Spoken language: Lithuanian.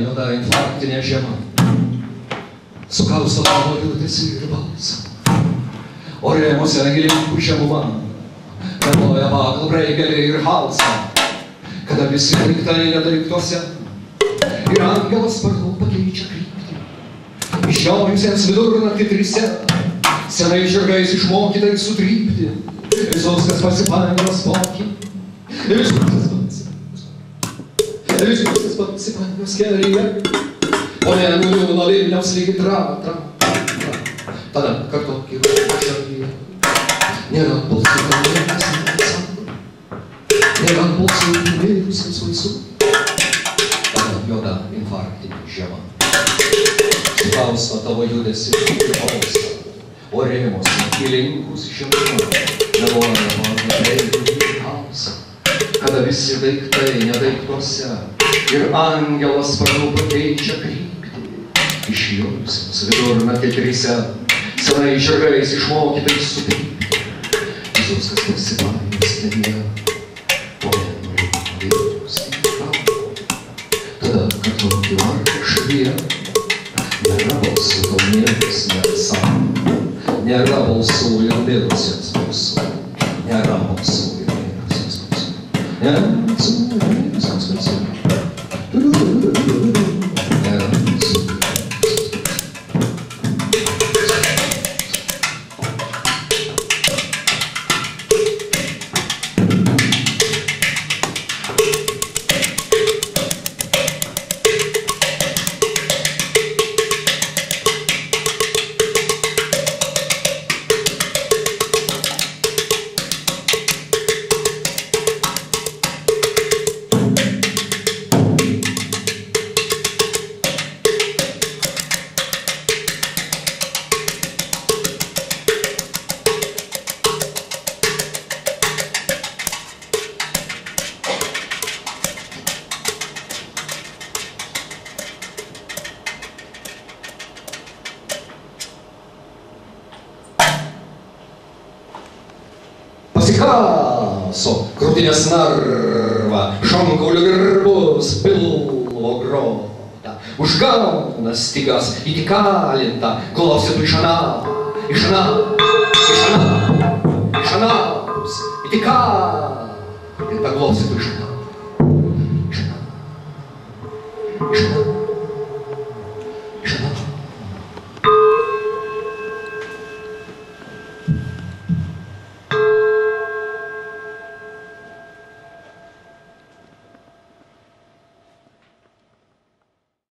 juoda infarktinė žiema. Sukausto tavo liūdesį ir balsą. Orėmuose gilinkų žemuma. Meluoja pagal breigelį ir halsą. Kada visi daiktai nedaiktuose. Ir angelas sparnu pakeičia kryptį. Išjojusiems vidurnaktį trise. Senai žirgais išmokytai sutrypti. Visos, kas pasipainios pokį. Viskas pasipainios kelyje. O ne nuliūno Vilniaus lygi tra. Tada kartu gyvena šalyje. Nėra balsų kalbėtas neatsako. Nėra balsų įvėrusiems vaisų. Tada juoda infarktinė žiema. Sukausto tavo judesi ir balsą. O rėmuose gilinkus žemuma. Meluoja mano reikų ir halsą. Kada visi daiktai nedaiktuose. Ir angelas sparnu pakeičia kryptį. Išjojusiems vidurnaktį trise. Senai žirgais išmokytais sutrypti. Visus, kas pasipainios kelyje. O ne nuliūno Vilniaus lygi tra. Tada kartu gyvena šalyje. Nėra balsų, kol niekas neatsako. Nėra balsų ir mirusiems balsų. Nėra balsų ir mirusiems balsų. Nėra balsų ir mirusiems balsų. Nėra balsų. Pasikaso krūtinės narvą, šonkaulių virbus, pilvo grotą. Užgauna stygas įtikalintą, klausytų iš aną.